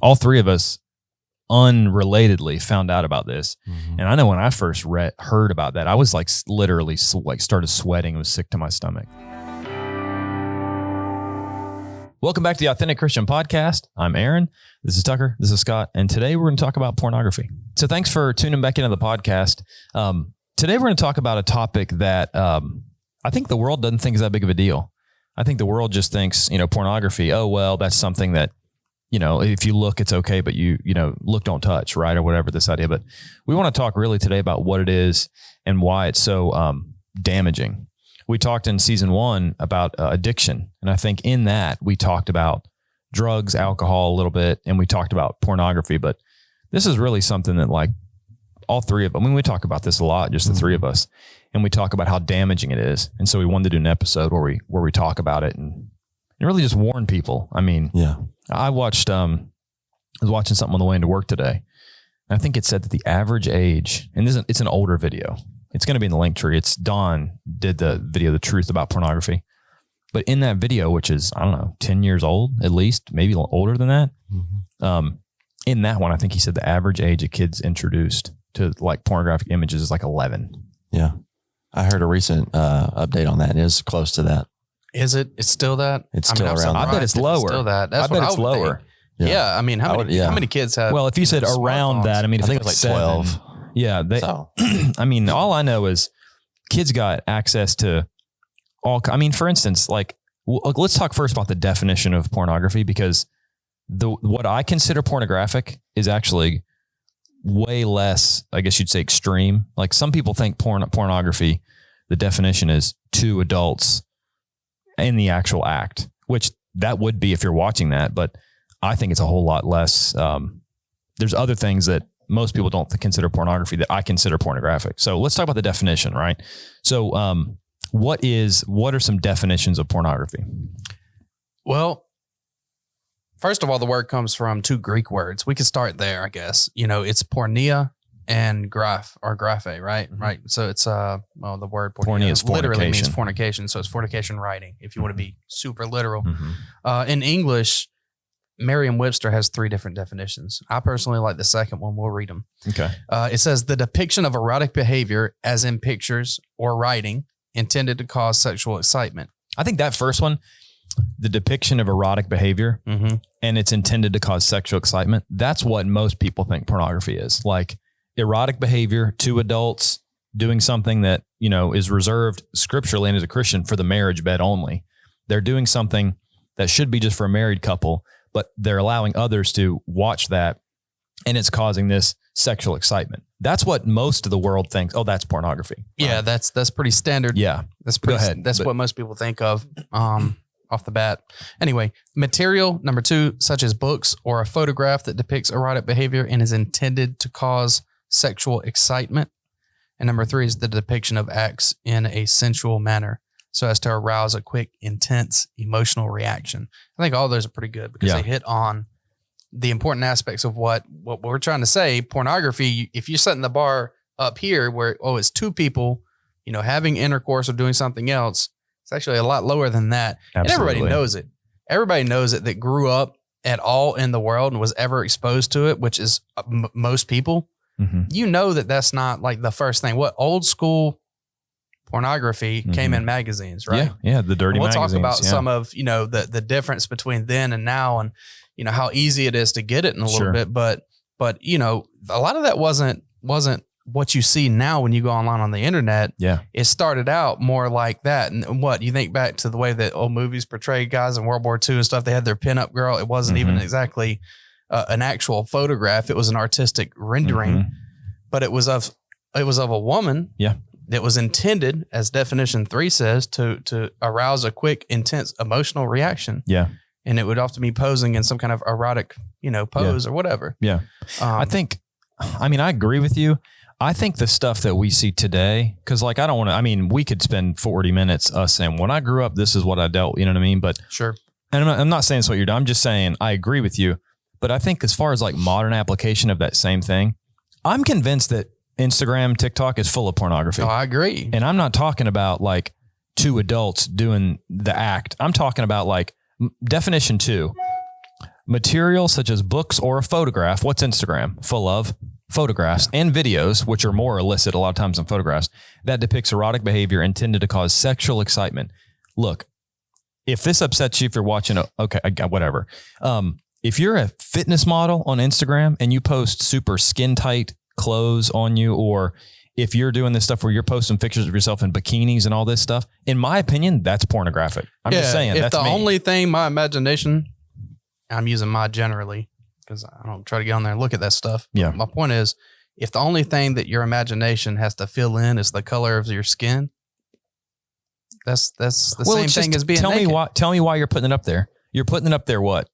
all three of us unrelatedly found out about this. And I know when I first heard about that, I was like literally started sweating. It was sick to my stomach. Welcome back to the Authentic Christian Podcast. I'm Aaron. This is Tucker. This is Scott. And today we're going to talk about pornography. So thanks for tuning back into the podcast. Today we're going to talk about a topic that I think the world doesn't think is that big of a deal. I think the world just thinks, pornography, oh, well, that's something that, if you look, it's okay, but you look, don't touch, right? Or whatever this idea. But we want to talk really today about what it is and why it's so damaging. We talked in season 1 about addiction. And I think in that we talked about drugs, alcohol a little bit, and we talked about pornography. But this is really something that like all three of them, we talk about this a lot, just the three of us, and we talk about how damaging it is. And so we wanted to do an episode where we talk about it and really just warn people. I mean, I watched, I was watching something on the way into work today. And I think it said that the average age, and it's an older video. It's going to be in the link tree. It's Don did the video, The Truth About Pornography. But in that video, which is, 10 years old, at least, maybe a little older than that. In that one, I think he said the average age of kids introduced to like pornographic images is like 11. Yeah. I heard a recent update on that. It is close to that. Is it? It's still that? It's still around. I bet it's lower. It's still that. That's I bet it's lower. Yeah. I mean, how many kids have? Well, if you said around that, I think it's like 12. Yeah. All I know is kids got access to all. For instance, let's talk first about the definition of pornography, because what I consider pornographic is actually way less, I guess you'd say, extreme. Like some people think pornography, the definition is two adults in the actual act, which that would be if you're watching that. But I think it's a whole lot less. There's other things that most people don't consider pornography that I consider pornographic. So let's talk about the definition, right? So what are some definitions of pornography? Well, first of all, the word comes from two Greek words. We could start there, I guess. It's porneia and graphe, right? Mm-hmm. Right. So it's the word porneia is literally means fornication. So it's fornication writing, if you want to be super literal. Mm-hmm. In English, Merriam-Webster has 3 different definitions. I personally like the second one. We'll read them. Okay. It says the depiction of erotic behavior, as in pictures or writing, intended to cause sexual excitement. I think that first one, the depiction of erotic behavior, and it's intended to cause sexual excitement. That's what most people think pornography is. Like erotic behavior, 2 adults doing something that, is reserved scripturally and as a Christian for the marriage bed only. They're doing something that should be just for a married couple, but they're allowing others to watch that, and it's causing this sexual excitement. That's what most of the world thinks. Oh, that's pornography. Yeah, that's pretty standard. Yeah. Go ahead. That's what most people think of off the bat. Anyway, material, number 2, such as books or a photograph that depicts erotic behavior and is intended to cause sexual excitement. And number 3 is the depiction of acts in a sensual manner, so as to arouse a quick, intense, emotional reaction. I think all those are pretty good because they hit on the important aspects of what we're trying to say. Pornography, if you're setting the bar up here where, it's 2 people, having intercourse or doing something else, it's actually a lot lower than that. Absolutely. And everybody knows it. Everybody knows it that grew up at all in the world and was ever exposed to it, which is most people. Mm-hmm. That's not like the first thing. What old school pornography came in magazines, right? Yeah, the dirty magazines. We'll talk about some of, the difference between then and now, and, how easy it is to get it in a little bit. But, a lot of that wasn't what you see now when you go online on the internet. Yeah. It started out more like that. And what you think back to the way that old movies portrayed guys in World War II and stuff, they had their pinup girl. It wasn't even exactly an actual photograph. It was an artistic rendering, but it was of a woman. Yeah. That was intended, as definition 3 says, to arouse a quick, intense emotional reaction. Yeah. And it would often be posing in some kind of erotic, pose or whatever. Yeah. I agree with you. I think the stuff that we see today, because I don't want to, we could spend 40 minutes us saying, when I grew up, this is what I dealt, you know what I mean? But sure. And I'm not saying it's what you're doing. I'm just saying, I agree with you. But I think as far as modern application of that same thing, I'm convinced that Instagram, TikTok is full of pornography. Oh, I agree. And I'm not talking about 2 adults doing the act. I'm talking about definition 2. material such as books or a photograph. What's Instagram? Full of photographs and videos, which are more illicit a lot of times than photographs, that depicts erotic behavior intended to cause sexual excitement. Look, if this upsets you, if you're watching, whatever. If you're a fitness model on Instagram and you post super skin tight clothes on you, or if you're doing this stuff where you're posting pictures of yourself in bikinis and all this stuff, in my opinion, that's pornographic. I'm just saying. If that's the me. only thing my imagination, I'm using my generally because I don't try to get on there and look at that stuff. Yeah. My point is, if the only thing that your imagination has to fill in is the color of your skin, that's the same thing as being naked. Tell me why you're putting it up there. You're putting it up there what?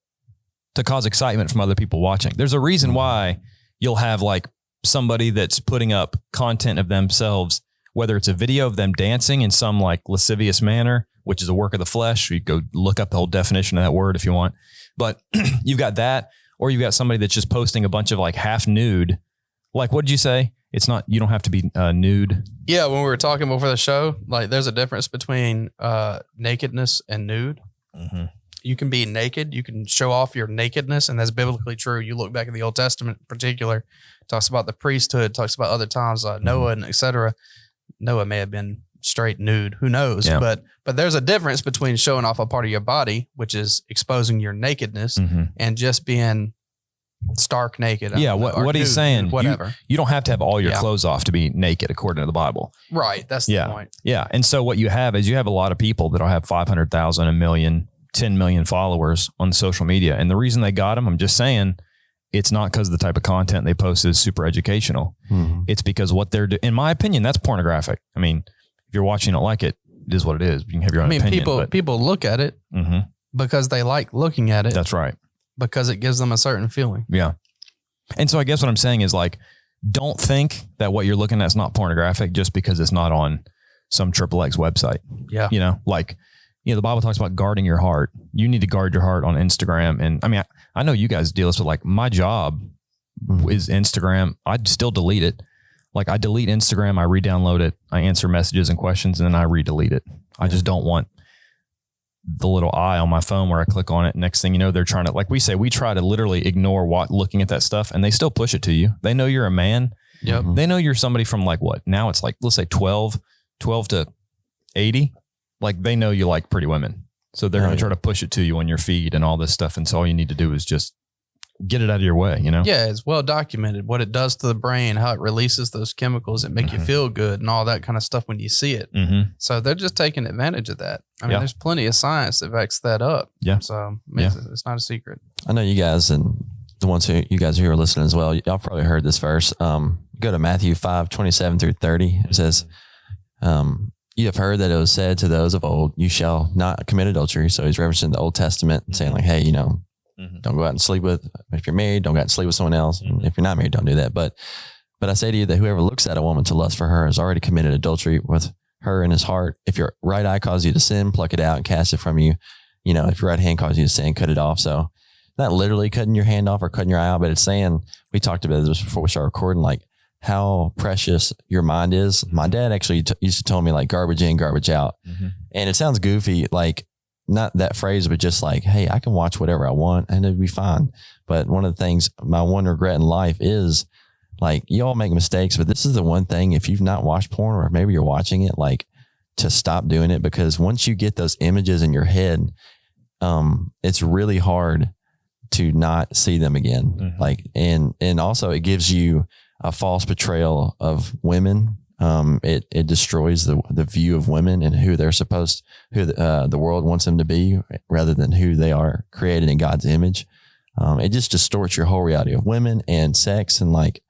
To cause excitement from other people watching. There's a reason why you'll have like somebody that's putting up content of themselves, whether it's a video of them dancing in some like lascivious manner, which is a work of the flesh. You go look up the whole definition of that word if you want. But you've got that, or you've got somebody that's just posting a bunch of like half nude. Like, what did you say? It's not, you don't have to be nude. Yeah. When we were talking before the show, like there's a difference between nakedness and nude. Mm-hmm. You can be naked. You can show off your nakedness. And that's biblically true. You look back at the Old Testament in particular, talks about the priesthood, talks about other times, Noah and et cetera. Noah may have been straight nude. Who knows? Yeah. But there's a difference between showing off a part of your body, which is exposing your nakedness, and just being stark naked. Yeah. What he's saying, whatever. You don't have to have all your clothes off to be naked according to the Bible. Right. That's the point. Yeah. And so what you have is you have a lot of people that'll have 500,000, 1 million, 10 million followers on social media. And the reason they got them, I'm just saying, it's not because the type of content they post is super educational. Mm-hmm. It's because what they're doing, in my opinion, that's pornographic. I mean, if you're watching it like it is what it is. You can have your own opinion. People look at it because they like looking at it. That's right. Because it gives them a certain feeling. Yeah. And so I guess what I'm saying is like, don't think that what you're looking at is not pornographic just because it's not on some XXX website. Yeah. You know, like, the Bible talks about guarding your heart. You need to guard your heart on Instagram. And I mean, I know you guys deal with this, but like my job is Instagram. I'd still delete it. Like I delete Instagram, I re-download it, I answer messages and questions, and then I re-delete it. I just don't want the little eye on my phone where I click on it. Next thing you know, they're trying to, like we say, we try to literally ignore looking at that stuff, and they still push it to you. They know you're a man. Yep. They know you're somebody from like what? Now it's like, let's say 12 to 80. Like they know you like pretty women. So they're going to try to push it to you on your feed and all this stuff. And so all you need to do is just get it out of your way, Yeah, it's well documented what it does to the brain, how it releases those chemicals that make you feel good and all that kind of stuff when you see it. Mm-hmm. So they're just taking advantage of that. I mean, there's plenty of science that backs that up. Yeah. So it's not a secret. I know you guys and the ones who you guys who are listening as well, y'all probably heard this verse. Go to Matthew 5:27-30. It says, you have heard that it was said to those of old, you shall not commit adultery. So he's referencing the Old Testament and saying like, hey, don't go out and sleep with, if you're married, don't go out and sleep with someone else. And if you're not married, don't do that. But I say to you that whoever looks at a woman to lust for her has already committed adultery with her in his heart. If your right eye causes you to sin, pluck it out and cast it from you. If your right hand causes you to sin, cut it off. So not literally cutting your hand off or cutting your eye out, but it's saying, we talked about this before we started recording, like how precious your mind is. My dad actually used to tell me like garbage in, garbage out. Mm-hmm. And it sounds goofy, like not that phrase, but just like, hey, I can watch whatever I want and it'll be fine. But one of the things, my one regret in life is like, you all make mistakes, but this is the one thing, if you've not watched porn or maybe you're watching it, like to stop doing it, because once you get those images in your head, it's really hard to not see them again. Mm-hmm. Like, and also it gives you a false portrayal of women. It destroys the view of women and who they're who the world wants them to be, rather than who they are created in God's image. It just distorts your whole reality of women and sex. And like,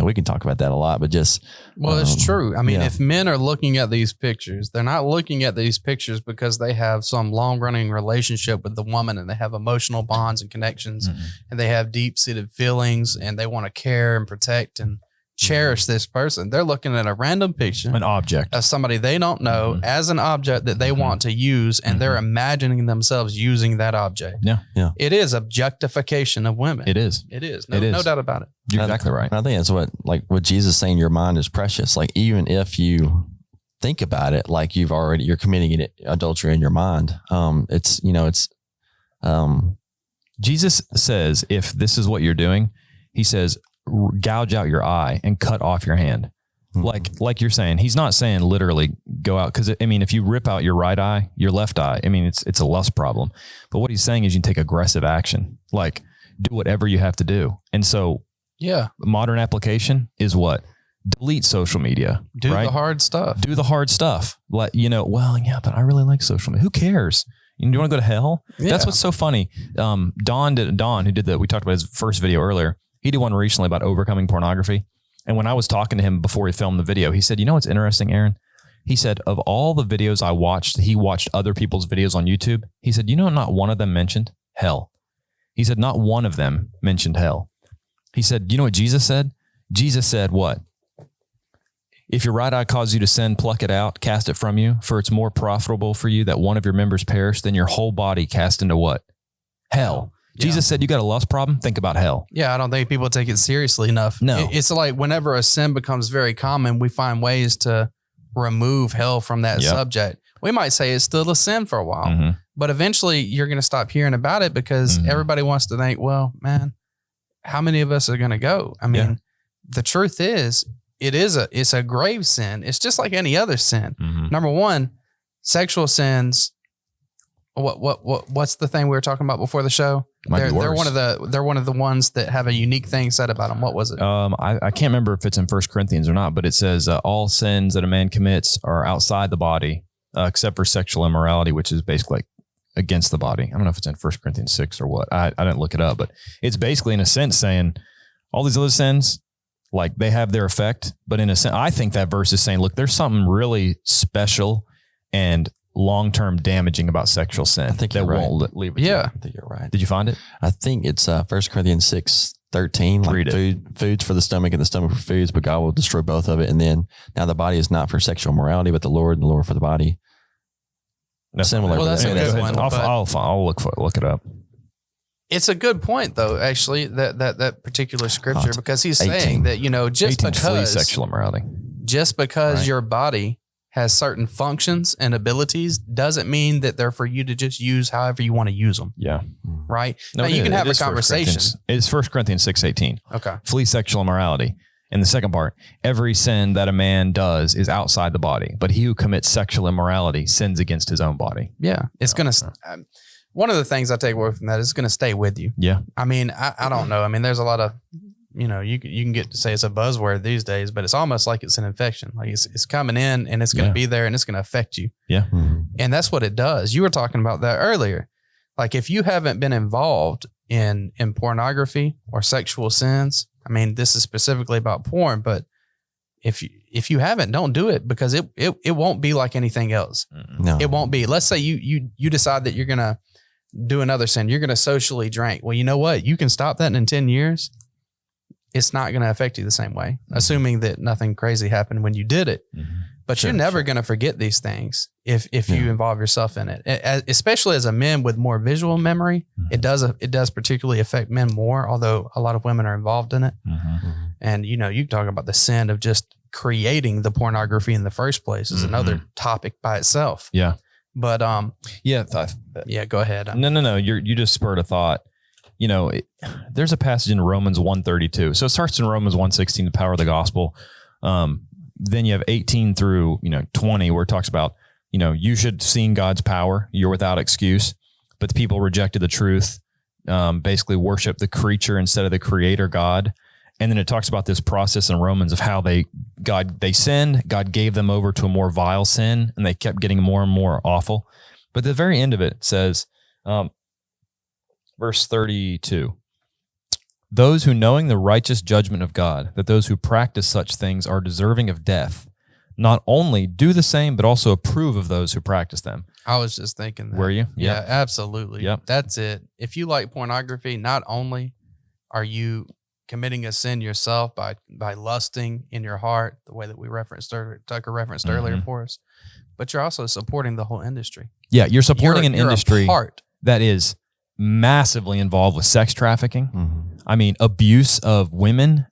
we can talk about that a lot, but just. Well, it's true. I mean, if men are looking at these pictures, they're not looking at these pictures because they have some long running relationship with the woman and they have emotional bonds and connections and they have deep seated feelings and they want to care and protect and cherish this person. They're looking at a random picture, an object of somebody they don't know as an object that they want to use, and they're imagining themselves using that object. Yeah. It is objectification of women. It is. No doubt about it. You're exactly right. I think that's what Jesus is saying, your mind is precious. Like even if you think about it, like you're committing adultery in your mind. Jesus says, if this is what you're doing, he says, gouge out your eye and cut off your hand. Like you're saying, he's not saying literally go out. Cause I mean, if you rip out your right eye, your left eye, I mean, it's a lust problem, but what he's saying is you can take aggressive action, like do whatever you have to do. And so modern application is what? Delete social media. Do the hard stuff. Do the hard stuff. Like, but I really like social media. Who cares? Do you want to go to hell? Yeah. That's what's so funny. Don, who did we talked about his first video earlier. He did one recently about overcoming pornography. And when I was talking to him before he filmed the video, he said, you know what's interesting, Aaron? He said, of all the videos I watched, he watched other people's videos on YouTube. He said, not one of them mentioned hell. He said, not one of them mentioned hell. He said, you know what Jesus said? Jesus said what? If your right eye causes you to sin, pluck it out, cast it from you, for it's more profitable for you that one of your members perish than your whole body cast into what? Hell. Jesus said, you got a lust problem? Think about hell. Yeah, I don't think people take it seriously enough. No. It's like whenever a sin becomes very common, we find ways to remove hell from that subject. We might say it's still a sin for a while, but eventually you're going to stop hearing about it because everybody wants to think, well, man, how many of us are going to go? I mean, the truth is, it's a grave sin. It's just like any other sin. Number one, sexual sins. What's the thing we were talking about before the show? They're one of the ones that have a unique thing said about them. What was it? I can't remember if it's in 1 Corinthians or not, but it says all sins that a man commits are outside the body, except for sexual immorality, which is basically like against the body. I don't know if it's in 1 Corinthians 6 or what. I didn't look it up, but it's basically in a sense saying all these other sins, like they have their effect, but in a sense, I think that verse is saying, look, there's something really special and long-term damaging about sexual sin. I think that you're won't right. leave it. Yeah. I think you're right. Did you find it? I think it's 1 Corinthians 6:13. Read it. Foods for the stomach and the stomach for foods, but God will destroy both of it. And then now the body is not for sexual morality, but the Lord, and the Lord for the body. That's similar. Well, that's a good one. I'll look it up. It's a good point, though. Actually, that particular scripture, because he's saying that just because sexual immorality, your body has certain functions and abilities doesn't mean that they're for you to just use however you want to use them. Yeah. Right. Now you can have a conversation. It's 1 Corinthians 6:18. Okay. Flee sexual immorality. And the second part, every sin that a man does is outside the body, but he who commits sexual immorality sins against his own body. Yeah. It's going to, one of the things I take away from that is it's going to stay with you. Yeah. I mean, I don't know. I mean, there's a lot of, you can get to say it's a buzzword these days, but it's almost like it's an infection. Like it's coming in and it's going to be there and it's going to affect you. Yeah. And that's what it does. You were talking about that earlier. Like if you haven't been involved in pornography or sexual sins, I mean, this is specifically about porn, but if you haven't, don't do it because it won't be like anything else. No, it won't be. Let's say you decide that you're going to do another sin. You're going to socially drink. Well, you know what? You can stop that in 10 years. It's not going to affect you the same way, assuming that nothing crazy happened when you did it. But you're never going to forget these things if you involve yourself in it. Especially as a man with more visual memory, it does particularly affect men more, although a lot of women are involved in it. And you talk about the sin of just creating the pornography in the first place is another topic by itself. Yeah. But go ahead. No. You just spurred a thought. There's a passage in Romans 1:32. So it starts in Romans 1:16, the power of the gospel. Then you have 18 through 20, where it talks about you should sing God's power. You're without excuse. But the people rejected the truth. Basically, worship the creature instead of the Creator God. And then it talks about this process in Romans of how they sinned. God gave them over to a more vile sin, and they kept getting more and more awful. But at the very end of it says. Verse 32, those who knowing the righteous judgment of God, that those who practice such things are deserving of death, not only do the same, but also approve of those who practice them. I was just thinking that. Were you? Yeah, absolutely. Yep. That's it. If you like pornography, not only are you committing a sin yourself by lusting in your heart, the way that we Tucker referenced earlier for us, but you're also supporting the whole industry. Yeah, you're supporting an industry that is massively involved with sex trafficking. I mean, abuse of women,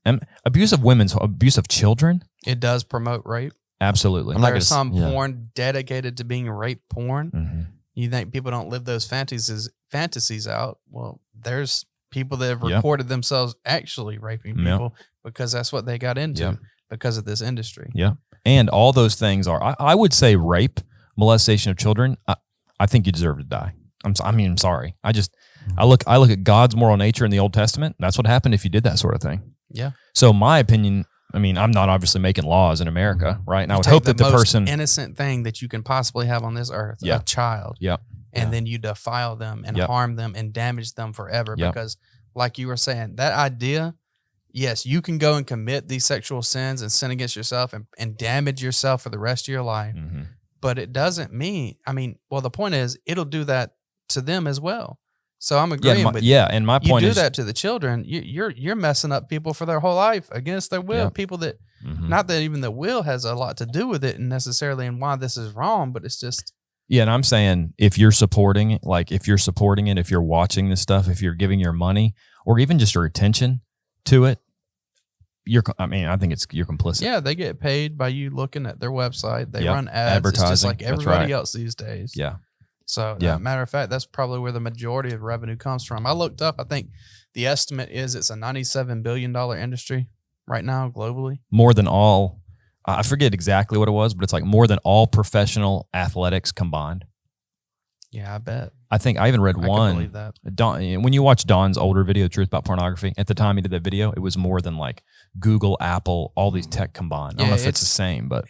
abuse of children. It does promote rape. Absolutely. There's some porn dedicated to being rape porn. You think people don't live those fantasies out? Well, there's people that have Yeah. recorded themselves actually raping Yeah. people because that's what they got into Yeah. because of this industry. Yeah. And all those things are, I would say rape, molestation of children. I think you deserve to die. I'm sorry. I look at God's moral nature in the Old Testament. That's what happened if you did that sort of thing. Yeah. So my opinion, I mean, I'm not obviously making laws in America, right? And I would Take hope that the most person, innocent thing that you can possibly have on this earth, Yeah. a child, yeah, and then you defile them and Yep. harm them and damage them forever. Yep. Because, like you were saying, that idea, yes, you can go and commit these sexual sins and sin against yourself and damage yourself for the rest of your life. Mhm. But it doesn't mean, the point is, it'll do that to them as well. So I'm agreeing with you. And my You point do is that to the children, you're messing up people for their whole life against their will. Yep. People that, Mhm. not that even the will has a lot to do with it necessarily and why this is wrong, but it's just, Yeah, and I'm saying if you're supporting it, if you're watching this stuff, if you're giving your money or even just your attention to it, I think you're complicit. yeah, they get paid by you looking at their website. They Yep. run ads. It's just Advertising. like That's everybody right. else these days. Yeah. So, Yeah. matter of fact, that's probably where the majority of revenue comes from. I looked up. I think the estimate is it's a $97 billion industry right now globally. More than all, I forget exactly what it was, but it's like more than all professional athletics combined. Yeah, I bet. I think I even read I can one. believe that. When you watch Don's older video, Truth About Pornography, at the time he did that video, it was more than like Google, Apple, all these tech combined. I don't know if it's the same, but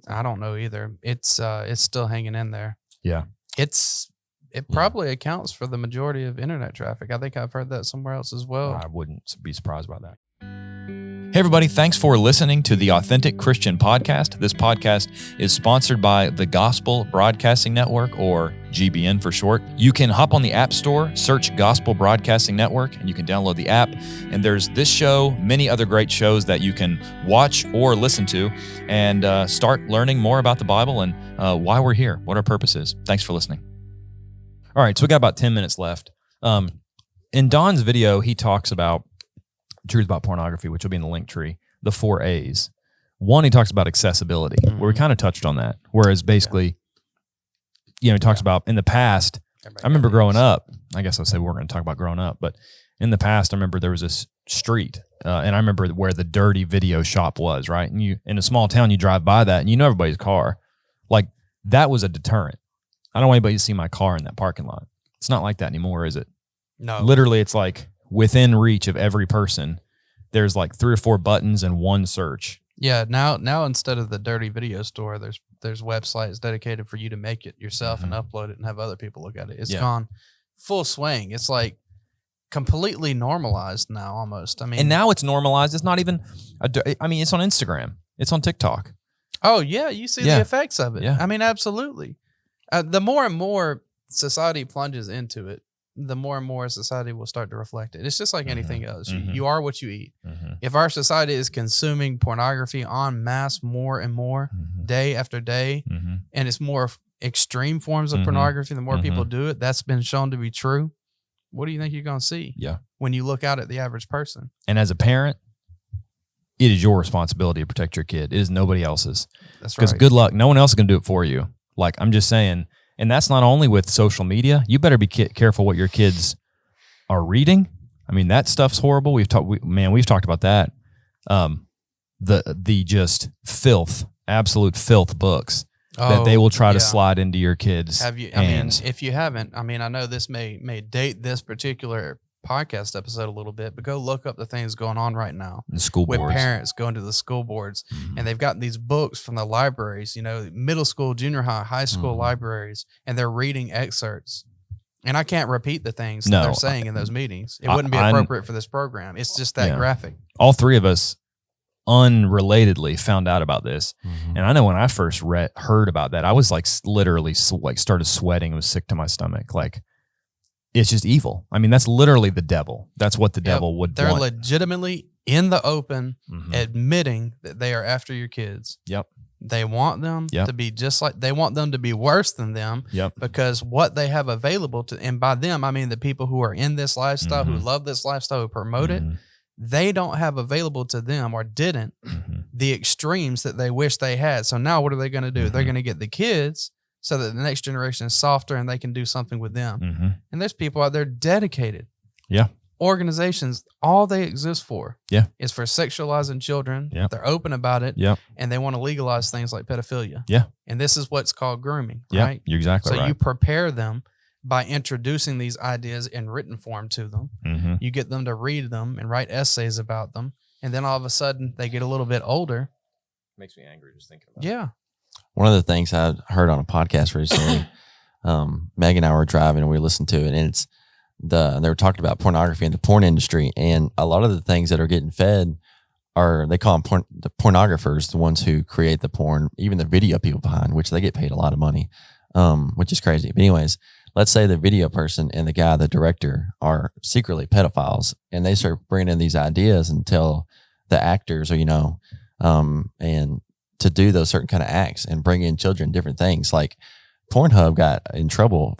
I don't know either. It's still hanging in there. yeah. It probably accounts for the majority of internet traffic. I think I've heard that somewhere else as well. I wouldn't be surprised by that. Hey, everybody. Thanks for listening to the Authentic Christian Podcast. This podcast is sponsored by the Gospel Broadcasting Network, or GBN for short. You can hop on the App Store, search Gospel Broadcasting Network, and you can download the app. And there's this show, many other great shows that you can watch or listen to and start learning more about the Bible and why we're here, what our purpose is. Thanks for listening. All right, so we got about 10 minutes left. In Don's video, he talks about Truth About Pornography, which will be in the link tree, the 4 A's. One, he talks about accessibility, where we kind of touched on that. Whereas basically, he talks about in the past, I remember growing up, I guess I'll say we weren't going to talk about growing up, but in the past, I remember there was this street, and I remember where the dirty video shop was, right? And you, in a small town, you drive by that, and you know everybody's car. Like, that was a deterrent. I don't want anybody to see my car in that parking lot. It's not like that anymore, is it? No. Literally, it's like within reach of every person. There's like 3 or 4 buttons and one search. Yeah, now instead of the dirty video store, there's websites dedicated for you to make it yourself and upload it and have other people look at it. It's gone full swing. It's like completely normalized now almost. I mean, And now it's normalized. It's not even, it's on Instagram. It's on TikTok. oh yeah, you see Yeah. the effects of it. Yeah. I mean, absolutely. The more and more society plunges into it, the more and more society will start to reflect it. It's just like anything else. You are what you eat. If our society is consuming pornography en masse more and more day after day, and it's more extreme forms of pornography, the more people do it, that's been shown to be true. What do you think you're going to see Yeah. when you look out at the average person? And as a parent, it is your responsibility to protect your kid. It is nobody else's. That's Because right. good luck. No one else is going to do it for you. Like, I'm just saying, and that's not only with social media. You better be careful what your kids are reading. I mean, that stuff's horrible. We've talked about that. The just filth, absolute filth books that they will try to slide into your kids' hands. If you haven't, I know this may date this particular podcast episode a little bit, but go look up the things going on right now The school with boards. parents going to the school boards, and they've got these books from the libraries, middle school, junior high, high school libraries, and they're reading excerpts. And I can't repeat the things that they're saying in those meetings. It wouldn't be appropriate for this program. It's just that graphic. All 3 of us unrelatedly found out about this. And I know when I first heard about that, I was like literally started sweating. It was sick to my stomach. Like, it's just evil. I mean, that's literally the devil. That's what the devil would They're want. legitimately in the open admitting that they are after your kids. Yep. They want them to be just like, they want them to be worse than them. Yep. Because what they have available to, and by them, I mean the people who are in this lifestyle, who love this lifestyle, who promote it, they don't have available to them, or didn't, the extremes that they wish they had. So now what are they going to do? They're going to get the kids so that the next generation is softer and they can do something with them. Mm-hmm. And there's people out there dedicated. Yeah. Organizations, all they exist for is for sexualizing children. Yeah. They're open about it. Yeah. And they want to legalize things like pedophilia. Yeah. And this is what's called grooming, Yeah. right? You're exactly So right. you prepare them by introducing these ideas in written form to them. Mm-hmm. You get them to read them and write essays about them. And then all of a sudden they get a little bit older. Makes me angry just thinking about it. Yeah. One of the things I heard on a podcast recently, Meg and I were driving and we listened to it, and they were talking about pornography and the porn industry, and a lot of the things that are getting fed are, they call them the pornographers, the ones who create the porn, even the video people behind, which they get paid a lot of money, which is crazy. But anyways, let's say the video person and the guy, the director, are secretly pedophiles, and they start bringing in these ideas and tell the actors, or and to do those certain kind of acts and bring in children, different things. Like Pornhub got in trouble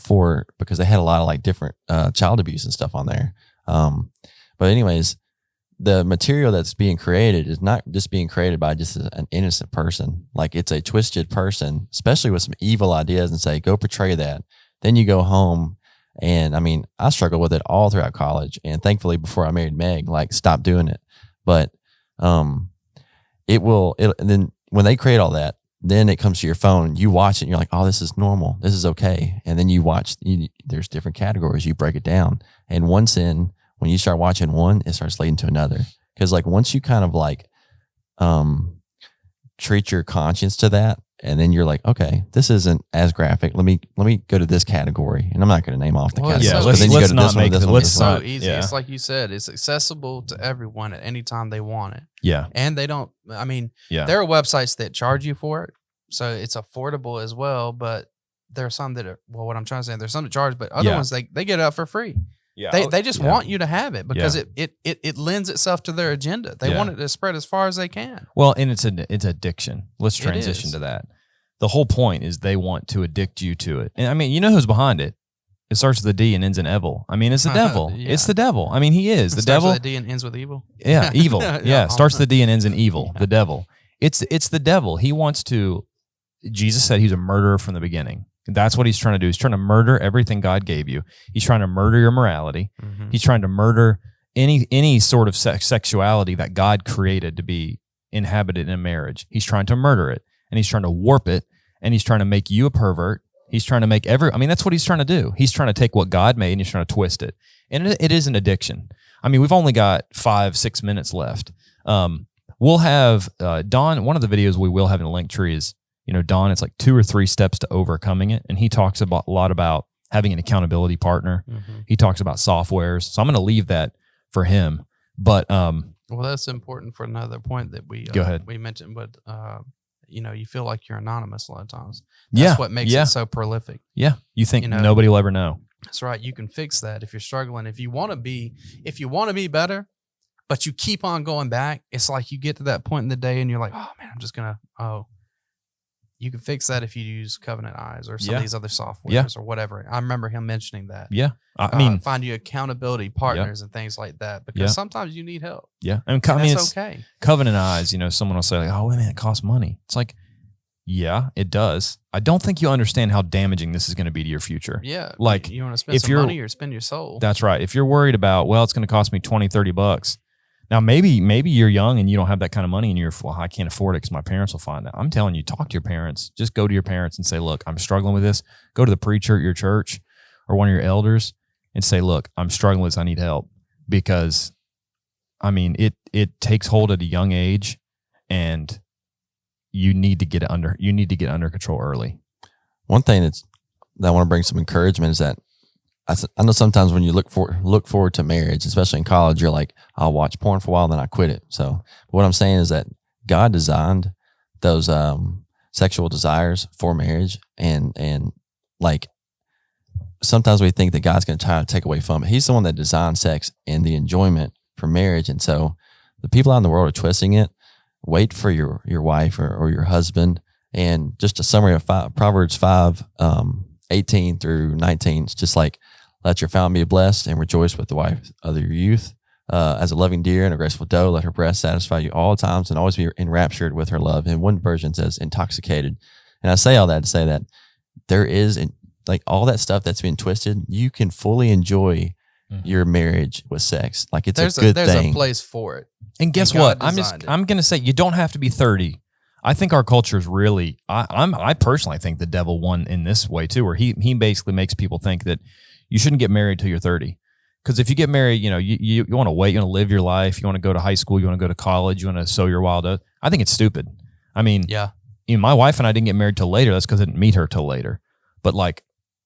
because they had a lot of like different child abuse and stuff on there. But anyways, the material that's being created is not just being created by just an innocent person. Like, it's a twisted person, especially with some evil ideas, and say, go portray that. Then you go home. And I mean, I struggled with it all throughout college, and thankfully before I married Meg, like, stopped doing it. But and then when they create all that, then it comes to your phone, you watch it and you're like, oh, this is normal. This is okay. And then you watch, there's different categories. You break it down. And when you start watching one, it starts leading to another. Because like, once you kind of like treat your conscience to that, and then you're like, okay, this isn't as graphic. Let me go to this category. And I'm not going to name off the categories. Yeah, but then you go to this one, this one, It's this one. so easy. Yeah. It's like you said, it's accessible to everyone at any time they want it. Yeah. And they don't, I mean, Yeah. there are websites that charge you for it. So it's affordable as well. But there are some that are, well, what I'm trying to say, there's some that charge, but other Yeah. ones, they get it out for free. Yeah. They just Yeah. want you to have it because it lends itself to their agenda. They want it to spread as far as they can. Well, and it's addiction. Let's It transition is. to that. The whole point is they want to addict you to it. And I mean, you know who's behind it? It starts with a D and ends in evil. I mean, it's the devil. Yeah. It's the devil. I mean, he is. The Starts devil. with a D and ends with evil. Yeah, evil. Yeah, starts with a D and ends in evil. Yeah. The devil. It's the devil. He wants to. Jesus said he's a murderer from the beginning. That's what he's trying to do. He's trying to murder everything God gave you. He's trying to murder your morality. Mm-hmm. He's trying to murder any sort of sexuality that God created to be inhabited in a marriage. He's trying to murder it, and he's trying to warp it, and he's trying to make you a pervert. He's trying to make that's what he's trying to do. He's trying to take what God made and he's trying to twist it. And it is an addiction. I mean, we've only got 5-6 minutes left. We'll have Don, one of the videos we will have in the link tree is, Don, it's like 2 or 3 steps to overcoming it. And he talks a lot about having an accountability partner. Mm-hmm. He talks about softwares. So I'm going to leave that for him. But well, that's important for another point that we Go ahead. we mentioned, but you feel like you're anonymous a lot of times. That's what makes it so prolific. Yeah. You think nobody will ever know. That's right. You can fix that if you're struggling. If you want to be better, but you keep on going back, it's like you get to that point in the day and you're like, oh man, I'm just gonna you can fix that if you use Covenant Eyes or some of these other softwares or whatever. I remember him mentioning that. Yeah. I mean, find you accountability partners and things like that, because sometimes you need help. Yeah. I mean, it's okay. Covenant Eyes, someone will say like, oh, man, it costs money. It's like, yeah, it does. I don't think you understand how damaging this is going to be to your future. Yeah. Like, you want to spend some money or spend your soul. That's right. If you're worried about, well, it's going to cost me $20-$30. Now, maybe you're young and you don't have that kind of money and you're, well, I can't afford it because my parents will find that. I'm telling you, talk to your parents. Just go to your parents and say, look, I'm struggling with this. Go to the preacher at your church or one of your elders and say, look, I'm struggling with this. I need help. Because, I mean, it takes hold at a young age, and you need to get under control early. One thing that I want to bring some encouragement is that I know sometimes when you look forward to marriage, especially in college, you're like, I'll watch porn for a while, then I quit it. So what I'm saying is that God designed those sexual desires for marriage, and like sometimes we think that God's going to try to take away from it. He's the one that designed sex and the enjoyment for marriage. And so the people out in the world are twisting it. Wait for your wife or your husband. And just a summary of Proverbs 5, 18 through 19. It's just like, let your fountain be blessed and rejoice with the wife of your youth. As a loving deer and a graceful doe, let her breast satisfy you all times and always be enraptured with her love. And one version says intoxicated. And I say all that to say that there is like all that stuff that's been twisted. You can fully enjoy your marriage with sex. Like it's a good thing. There's a place for it. And guess what? I'm going to say you don't have to be 30. I think our culture is really, I personally think the devil won in this way too, where he basically makes people think that you shouldn't get married till you're 30. Because if you get married, you know, you want to wait, you want to live your life, you want to go to high school, you want to go to college, you want to sow your wild oats. I think it's stupid. I mean, yeah. You know, my wife and I didn't get married till later. That's because I didn't meet her till later. But like,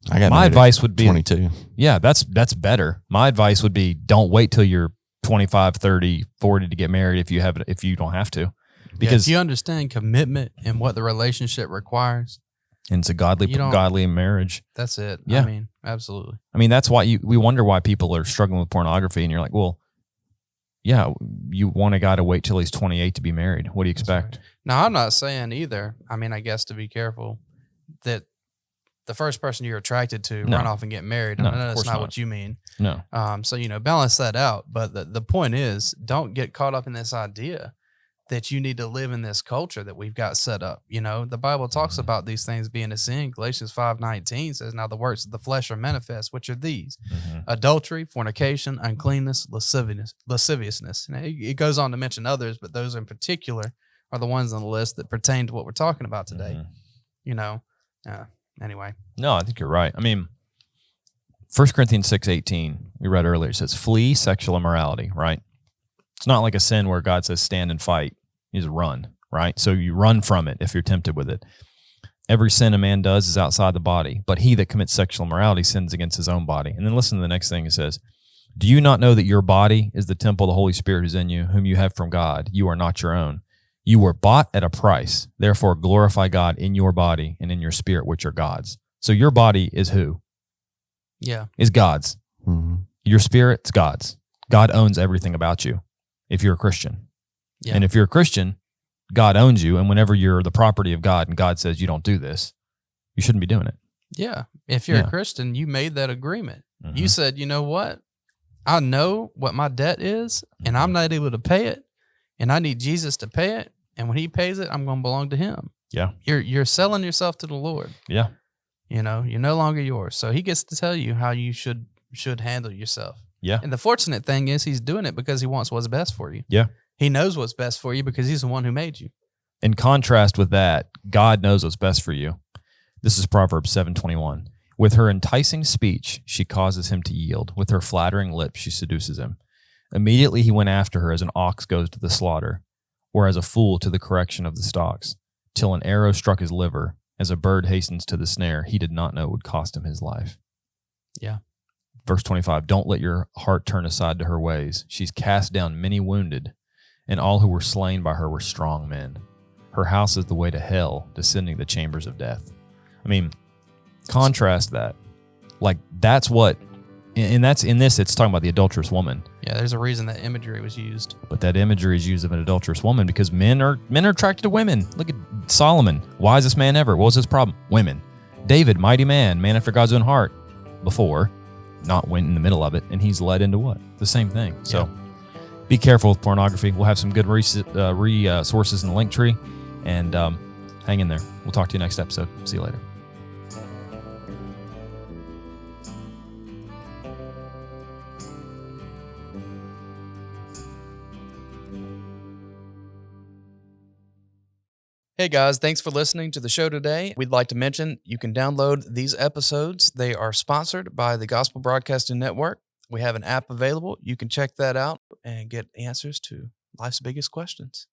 my advice would be 22. Yeah, that's better. My advice would be don't wait till you're 25, 30, 40 to get married if you don't have to. Because if you understand commitment and what the relationship requires. And it's a godly marriage. That's it. Yeah. I mean, absolutely. I mean, that's why we wonder why people are struggling with pornography. And you're like, well, yeah, you want a guy to wait till he's 28 to be married. What do you expect? Right. Now, I'm not saying either. I mean, I guess to be careful that the first person you're attracted to run off and get married. No, I know that's not what you mean. No. So, you know, balance that out. But the point is, don't get caught up in this idea that you need to live in this culture that we've got set up. You know, the Bible talks about these things being a sin. Galatians 5:19 says, now the works of the flesh are manifest, which are these: adultery, fornication, uncleanness, lasciviousness. Now, it goes on to mention others, but those in particular are the ones on the list that pertain to what we're talking about today. You know, anyway. No, I think you're right. I mean, 1 Corinthians 6:18, we read earlier, it says, flee sexual immorality, right? It's not like a sin where God says stand and fight. You just run, right? So you run from it if you're tempted with it. Every sin a man does is outside the body, but he that commits sexual immorality sins against his own body. And then listen to the next thing it says. Do you not know that your body is the temple of the Holy Spirit who's in you, whom you have from God? You are not your own. You were bought at a price. Therefore glorify God in your body and in your spirit, which are God's. So your body is who? Yeah. Is God's. Your spirit's God's. God owns everything about you. If you're a Christian. Yeah. And if you're a Christian, God owns you. And whenever you're the property of God and God says you don't do this, you shouldn't be doing it. Yeah. If you're a Christian, you made that agreement. You said, you know what? I know what my debt is and I'm not able to pay it. And I need Jesus to pay it. And when he pays it, I'm going to belong to him. Yeah. You're selling yourself to the Lord. Yeah. You know, you're no longer yours. So he gets to tell you how you should handle yourself. Yeah. And the fortunate thing is he's doing it because he wants what's best for you. Yeah. He knows what's best for you because he's the one who made you. In contrast with that, God knows what's best for you. This is Proverbs 7:21. With her enticing speech, she causes him to yield. With her flattering lips, she seduces him. Immediately he went after her as an ox goes to the slaughter, or as a fool to the correction of the stocks, till an arrow struck his liver. As a bird hastens to the snare, he did not know it would cost him his life. Yeah. Verse 25, don't let your heart turn aside to her ways. She's cast down many wounded, and all who were slain by her were strong men. Her house is the way to hell, descending the chambers of death. I mean, contrast that. Like, that's what, and that's in this, it's talking about the adulterous woman. Yeah, there's a reason that imagery was used. But that imagery is used of an adulterous woman because men are attracted to women. Look at Solomon, wisest man ever. What was his problem? Women. David, mighty man after God's own heart. Before, not went in the middle of it, and he's led into what? The same thing. So be careful with pornography. We'll have some good resources in the link tree, and hang in there. We'll talk to you next episode. See you later. Hey guys, thanks for listening to the show today. We'd like to mention you can download these episodes. They are sponsored by the Gospel Broadcasting Network. We have an app available. You can check that out and get answers to life's biggest questions.